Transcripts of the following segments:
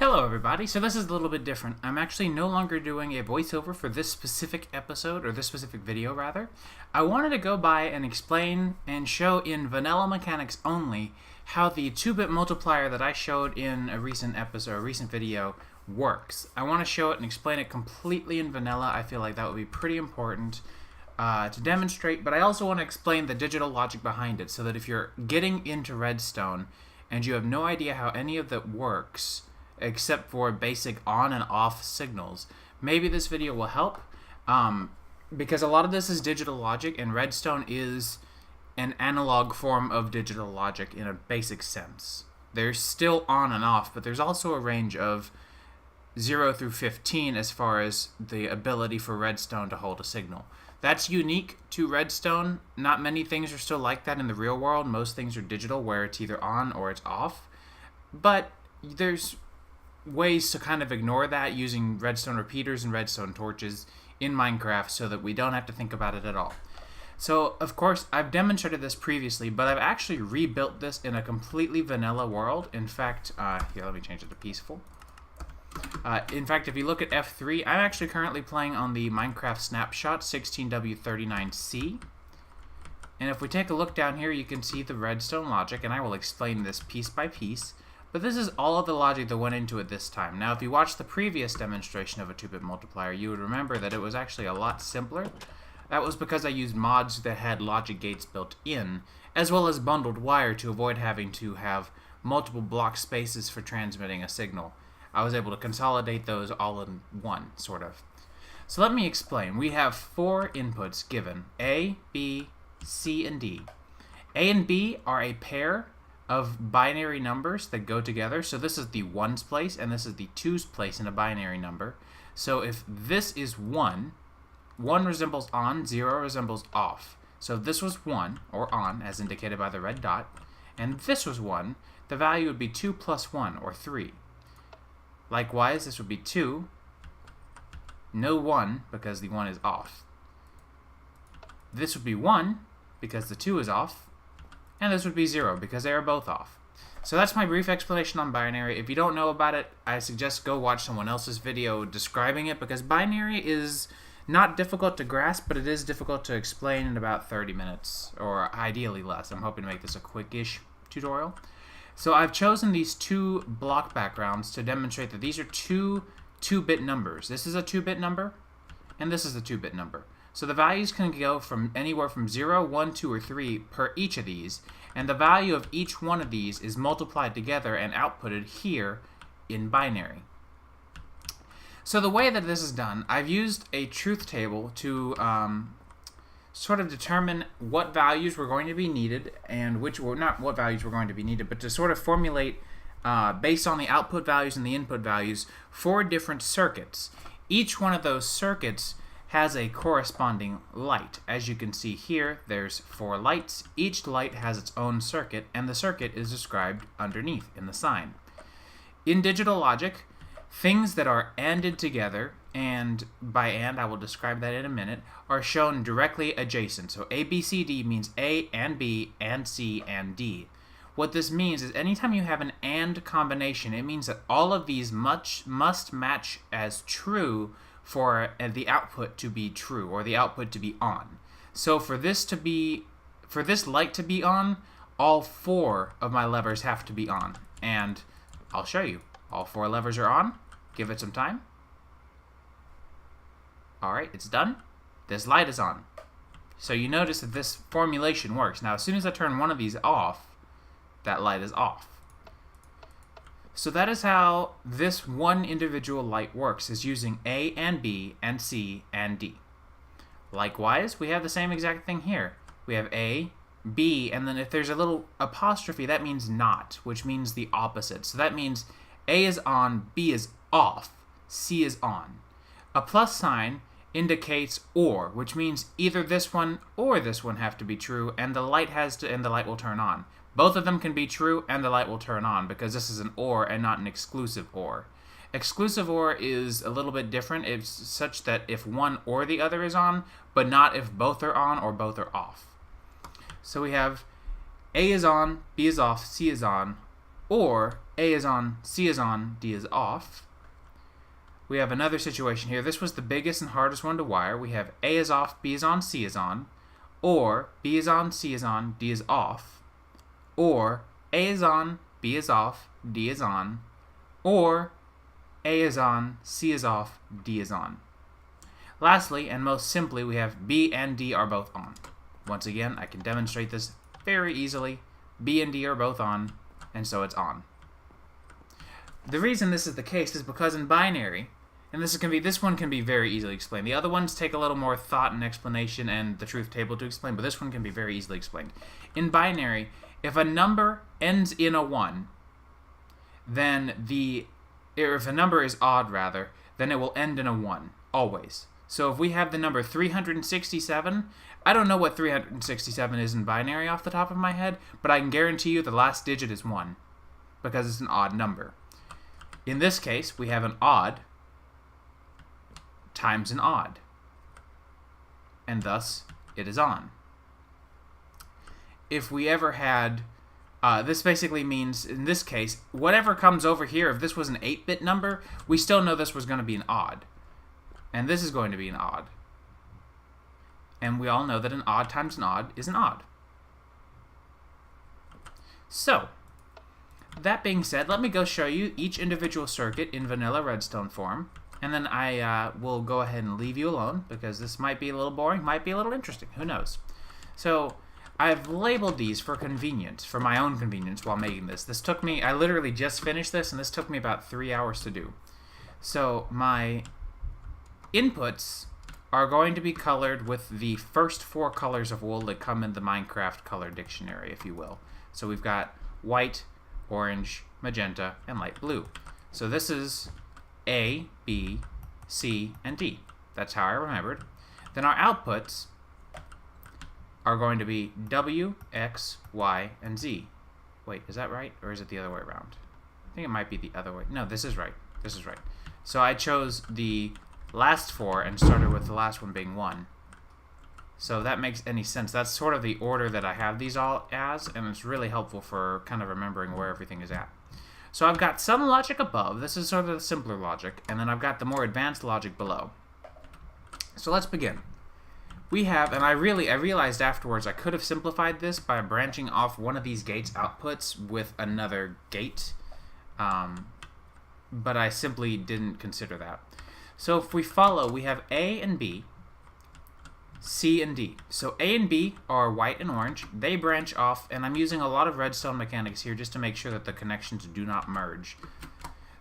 Hello everybody, so this is a little bit different. I'm actually no longer doing a voiceover for this specific episode, or this specific video rather. I wanted to go by and explain and show in vanilla mechanics only how the 2-bit multiplier that I showed in a recent episode, a recent video, works. I want to show it and explain it completely in vanilla. I feel like that would be pretty important to demonstrate, but I also want to explain the digital logic behind it so that if you're getting into Redstone and you have no idea how any of that works, except for basic on and off signals, maybe this video will help, because a lot of this is digital logic, and Redstone is an analog form of digital logic in a basic sense. There's still on and off, but there's also a range of 0 through 15 as far as the ability for Redstone to hold a signal. That's unique to Redstone. Not many things are still like that in the real world. Most things are digital, where it's either on or it's off. But there's ways to kind of ignore that using redstone repeaters and redstone torches in Minecraft so that we don't have to think about it at all. So, of course, I've demonstrated this previously, but I've actually rebuilt this in a completely vanilla world. In fact, here, let me change it to peaceful. In fact, if you look at F3, I'm actually currently playing on the Minecraft Snapshot 16W39C. And if we take a look down here, you can see the redstone logic, and I will explain this piece by piece. But this is all of the logic that went into it this time. Now, if you watched the previous demonstration of a 2-bit multiplier, you would remember that it was actually a lot simpler. That was because I used mods that had logic gates built in, as well as bundled wire to avoid having to have multiple block spaces for transmitting a signal. I was able to consolidate those all in one, sort of. So let me explain. We have 4 inputs given, A, B, C, and D. A and B are a pair of binary numbers that go together. So this is the 1's place and this is the 2's place in a binary number. So if this is 1, 1 resembles on, 0 resembles off. So if this was 1, or on, as indicated by the red dot, and this was 1, the value would be 2 plus 1, or 3. Likewise, this would be 2, no 1, because the 1 is off. This would be 1, because the 2 is off, and this would be 0, because they are both off. So that's my brief explanation on binary. If you don't know about it, I suggest go watch someone else's video describing it, because binary is not difficult to grasp, but it is difficult to explain in about 30 minutes, or ideally less. I'm hoping to make this a quick-ish tutorial. So I've chosen these 2 block backgrounds to demonstrate that these are 2 2-bit numbers. This is a 2-bit number, and this is a 2-bit number. So the values can go from anywhere from 0, 1, 2, or 3 per each of these, and the value of each one of these is multiplied together and outputted here in binary. So the way that this is done, I've used a truth table to sort of determine what values were going to be needed, and which were not what values were going to be needed, but to sort of formulate based on the output values and the input values 4 different circuits. Each one of those circuits has a corresponding light. As you can see here, there's 4 lights. Each light has its own circuit, and the circuit is described underneath in the sign. In digital logic, things that are ANDed together, and by AND I will describe that in a minute, are shown directly adjacent. So A, B, C, D means A and B and C and D. What this means is anytime you have an AND combination, it means that all of these must match as true for the output to be true, or the output to be on. So for this light to be on, all 4 of my levers have to be on. And I'll show you. All 4 levers are on. Give it some time. Alright, it's done. This light is on. So you notice that this formulation works. Now as soon as I turn one of these off, that light is off. So that is how this one individual light works, is using A and B and C and D. Likewise, we have the same exact thing here. We have A, B, and then if there's a little apostrophe, that means not, which means the opposite. So that means A is on, B is off, C is on. A plus sign indicates or, which means either this one or this one have to be true, and the light will turn on. Both of them can be true, and the light will turn on, because this is an OR and not an exclusive OR. Exclusive OR is a little bit different. It's such that if one or the other is on, but not if both are on or both are off. So we have A is on, B is off, C is on, or A is on, C is on, D is off. We have another situation here. This was the biggest and hardest one to wire. We have A is off, B is on, C is on. Or B is on, C is on, D is off. Or A is on, B is off, D is on. Or A is on, C is off, D is on. Lastly, and most simply, we have B and D are both on. Once again, I can demonstrate this very easily. B and D are both on, and so it's on. The reason this is the case is because in binary, and this one can be very easily explained. The other ones take a little more thought and explanation and the truth table to explain, but this one can be very easily explained. In binary, if a number ends in a 1, then if a number is odd rather, then it will end in a 1, always. So if we have the number 367, I don't know what 367 is in binary off the top of my head, but I can guarantee you the last digit is 1, because it's an odd number. In this case, we have an odd times an odd, and thus it is on. If we ever had, this basically means, in this case, whatever comes over here, if this was an 8-bit number, we still know this was going to be an odd. And this is going to be an odd. And we all know that an odd times an odd is an odd. So, that being said, let me go show you each individual circuit in vanilla redstone form. And then I will go ahead and leave you alone, because this might be a little boring, might be a little interesting, who knows. So, I've labeled these for convenience, for my own convenience while making this. This took me, I literally just finished this, and this took me about 3 hours to do. So, my inputs are going to be colored with the first 4 colors of wool that come in the Minecraft color dictionary, if you will. So we've got white, orange, magenta, and light blue. So this is A, B, C, and D. That's how I remembered. Then our outputs are going to be W, X, Y, and Z. Wait, is that right? Or is it the other way around? I think it might be the other way. No, this is right. This is right. So I chose the last 4 and started with the last one being 1. So that makes any sense. That's sort of the order that I have these all as, and it's really helpful for kind of remembering where everything is at. So I've got some logic above. This is sort of the simpler logic, and then I've got the more advanced logic below. So let's begin. We have, and I realized afterwards I could have simplified this by branching off one of these gates outputs with another gate, but I simply didn't consider that. So if we follow, we have A and B, C and D. So A and B are white and orange. They branch off, and I'm using a lot of redstone mechanics here just to make sure that the connections do not merge.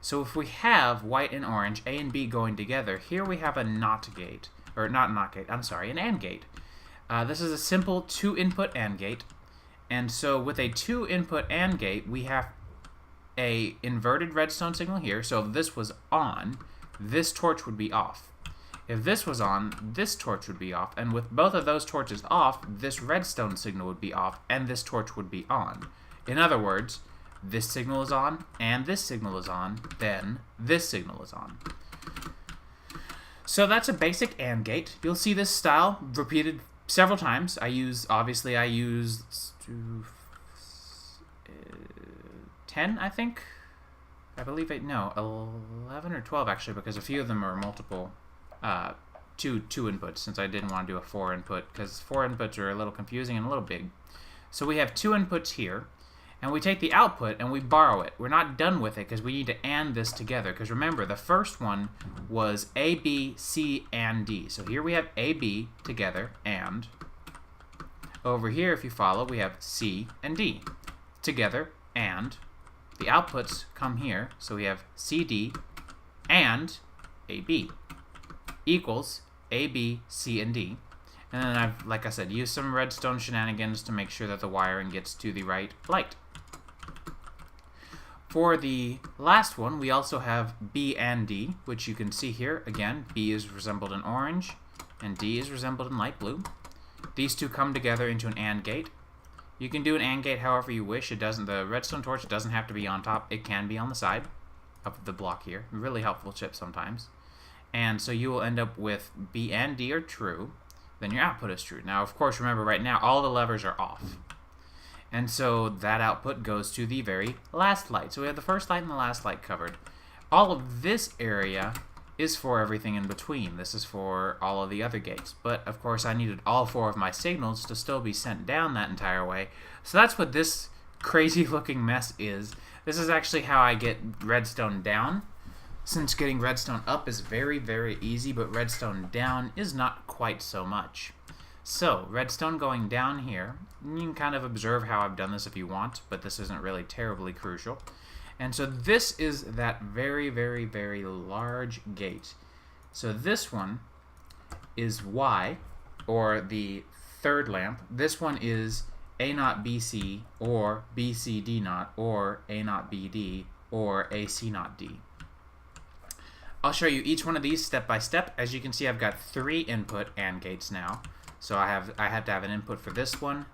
So if we have white and orange, A and B going together, here we have a NOT gate. Or not NOT gate, I'm sorry, an AND gate. This is a simple 2-input AND gate. And so with a 2-input AND gate, we have a inverted redstone signal here. So if this was on, this torch would be off. If this was on, this torch would be off. And with both of those torches off, this redstone signal would be off, and this torch would be on. In other words, this signal is on, and this signal is on, then this signal is on. So that's a basic AND gate. You'll see this style repeated several times. Obviously I used 10, I think. I believe no, 11 or 12 actually, because a few of them are multiple, two inputs, since I didn't want to do a 4-input, because 4 inputs are a little confusing and a little big. So we have 2 inputs here, and we take the output and we borrow it. We're not done with it because we need to AND this together, because remember, the first one was A, B, C, and D. So here we have A, B together, and over here, if you follow, we have C and D together, and the outputs come here, so we have CD and AB equals A, B, C, and D. And then I've, like I said, used some redstone shenanigans to make sure that the wiring gets to the right light. For the last one, we also have B and D, which you can see here. Again, B is resembled in orange, and D is resembled in light blue. These two come together into an AND gate. You can do an AND gate however you wish. The redstone torch doesn't have to be on top. It can be on the side of the block here. Really helpful chip sometimes. And so you will end up with B and D are true. Then your output is true. Now, of course, remember right now, all the levers are off. And so that output goes to the very last light. So we have the first light and the last light covered. All of this area is for everything in between. This is for all of the other gates. But of course I needed all 4 of my signals to still be sent down that entire way. So that's what this crazy looking mess is. This is actually how I get redstone down, since getting redstone up is very, very easy, but redstone down is not quite so much. So, redstone going down here, you can kind of observe how I've done this if you want, but this isn't really terribly crucial. And so this is that very, very, very large gate. So this one is Y, or the third lamp. This one is A0 BC, or BC D0, or A0 BD, or AC0 D. I'll show you each one of these step by step. As you can see, I've got 3 input AND gates now. So I have to have an input for this one,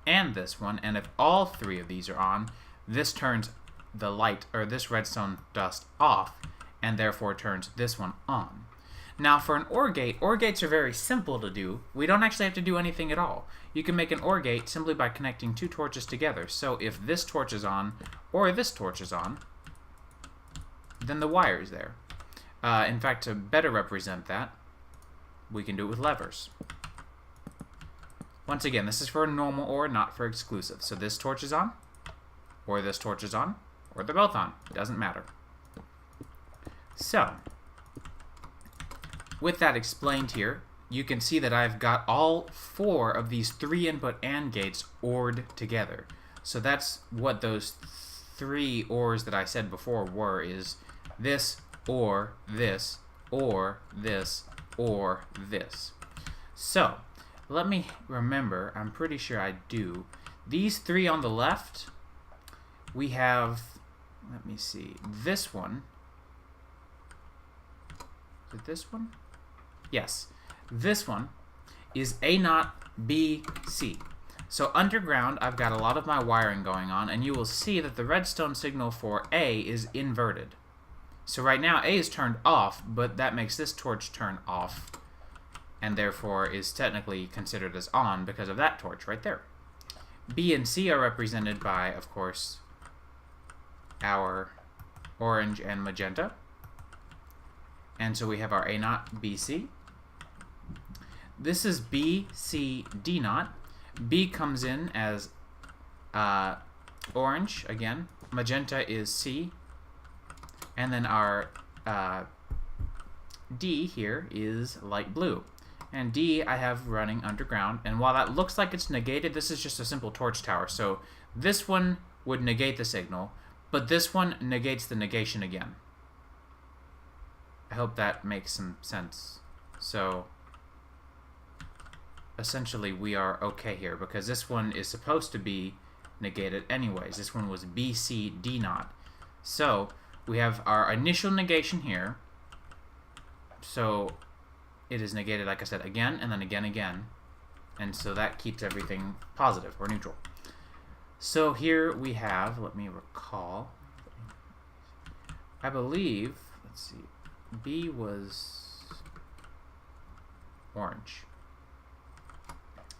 and this one. And if all 3 of these are on, this turns the light, or this redstone dust, off, and therefore turns this one on. Now for an OR gate, OR gates are very simple to do. We don't actually have to do anything at all. You can make an OR gate simply by connecting 2 torches together. So if this torch is on, or this torch is on, then the wire is there. In fact, to better represent that, we can do it with levers. Once again, this is for a normal OR, not for exclusive. So this torch is on, or this torch is on, or they're both on. It doesn't matter. So, with that explained here, you can see that I've got all 4 of these 3 input AND gates ORed together. So that's what those 3 ORs that I said before were, is this, or this, or this, or this. So, let me remember, I'm pretty sure I do. These 3 on the left, we have, let me see, this one. Is it this one? Yes. This one is A0 BC. So underground, I've got a lot of my wiring going on, and you will see that the redstone signal for A is inverted. So right now A is turned off, but that makes this torch turn off, and therefore is technically considered as on because of that torch right there. B and C are represented by, of course, our orange and magenta. And so we have our A0 BC. This is BC D0. B comes in as orange again. Magenta is C. And then our D here is light blue. And D I have running underground. And while that looks like it's negated, this is just a simple torch tower. So this one would negate the signal, but this one negates the negation again. I hope that makes some sense. So essentially we are okay here, because this one is supposed to be negated anyways. This one was BC D0. So we have our initial negation here. So it is negated, like I said, again, and then again. And so that keeps everything positive or neutral. So here we have, let me recall, I believe, let's see, B was orange.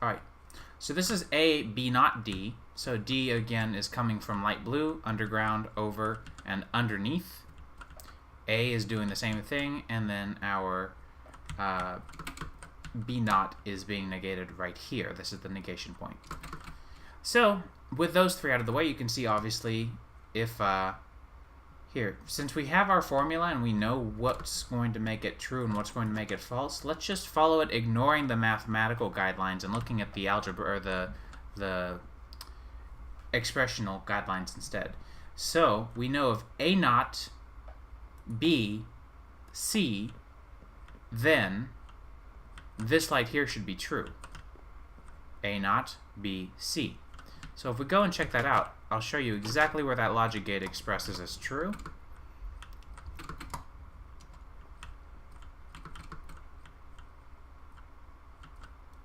Alright, so this is A, B, not D. So D, again, is coming from light blue, underground, over, and underneath. A is doing the same thing, and then our B naught is being negated right here. This is the negation point. So, with those 3 out of the way, you can see, obviously, if here, since we have our formula and we know what's going to make it true and what's going to make it false, let's just follow it, ignoring the mathematical guidelines and looking at the algebra, or the expressional guidelines instead. So we know if A naught B C, then this light here should be true. A naught B C. So if we go and check that out, I'll show you exactly where that logic gate expresses as true.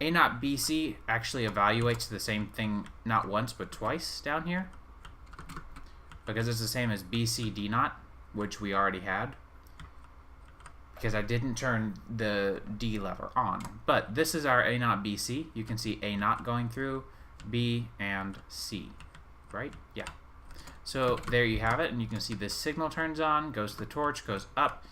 A naught BC actually evaluates the same thing not once but twice down here, because it's the same as BC D naught, which we already had, because I didn't turn the D lever on. But this is our A naught BC. You can see A naught going through, B, and C, right? Yeah. So there you have it, and you can see this signal turns on, goes to the torch, goes up,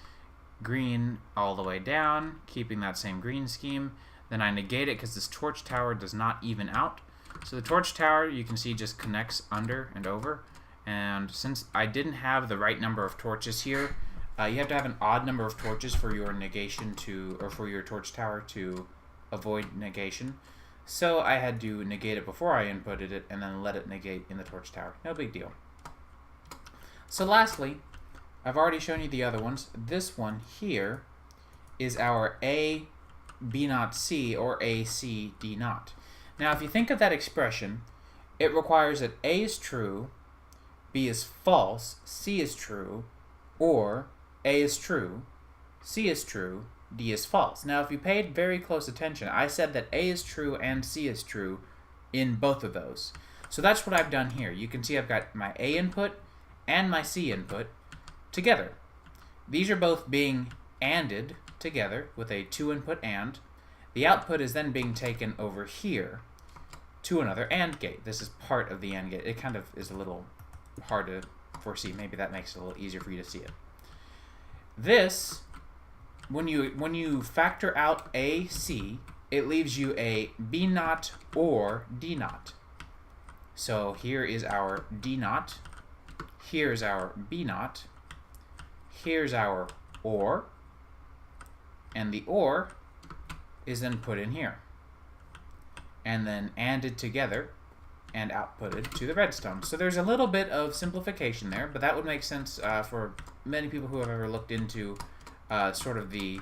green all the way down, keeping that same green scheme. Then I negate it because this torch tower does not even out. So the torch tower, you can see, just connects under and over. And since I didn't have the right number of torches here, you have to have an odd number of torches for your negation to, or for your torch tower to avoid negation. So I had to negate it before I inputted it and then let it negate in the torch tower. No big deal. So lastly, I've already shown you the other ones. This one here is our A, B naught C, or A, C, D naught. Now if you think of that expression, it requires that A is true, B is false, C is true, or A is true, C is true, D is false. Now if you paid very close attention, I said that A is true and C is true in both of those. So that's what I've done here. You can see I've got my A input and my C input together. These are both being ANDed together with a 2-input AND. The output is then being taken over here to another AND gate. This is part of the AND gate. It kind of is a little hard to foresee. Maybe that makes it a little easier for you to see it. This, when you factor out A, C, it leaves you a B naught or D naught. So here is our D naught. Here's our B naught. Here's our OR. And the OR is then put in here. And then ANDed together and outputted to the redstone. So there's a little bit of simplification there, but that would make sense for many people who have ever looked into sort of the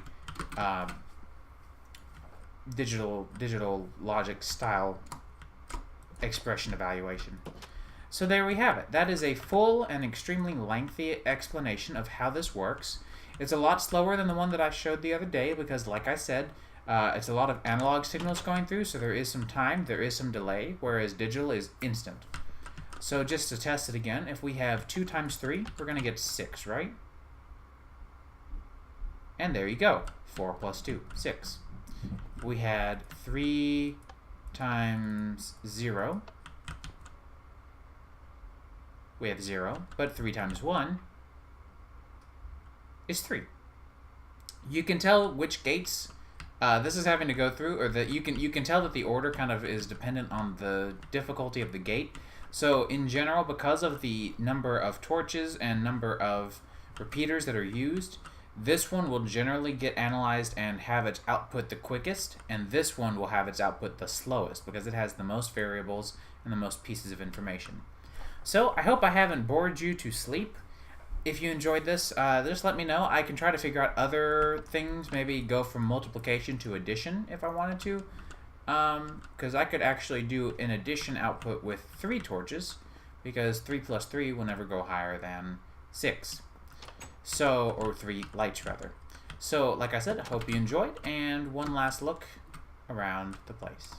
digital logic style expression evaluation. So there we have it. That is a full and extremely lengthy explanation of how this works. It's a lot slower than the one that I showed the other day because, like I said, it's a lot of analog signals going through, so there is some time, there is some delay, whereas digital is instant. So just to test it again, if we have 2 times 3, we're going to get 6, right? And there you go. 4 plus 2, 6. We had 3 times 0. We have 0, but 3 times 1 is 3. You can tell which gates this is having to go through, or that you can tell that the order kind of is dependent on the difficulty of the gate. So in general, because of the number of torches and number of repeaters that are used, this one will generally get analyzed and have its output the quickest, and this one will have its output the slowest because it has the most variables and the most pieces of information. So I hope I haven't bored you to sleep. If you enjoyed this, just let me know. I can try to figure out other things, maybe go from multiplication to addition if I wanted to. Because I could actually do an addition output with 3 torches, because 3 plus 3 will never go higher than 6. So, or 3 lights rather. So, like I said, I hope you enjoyed, and one last look around the place.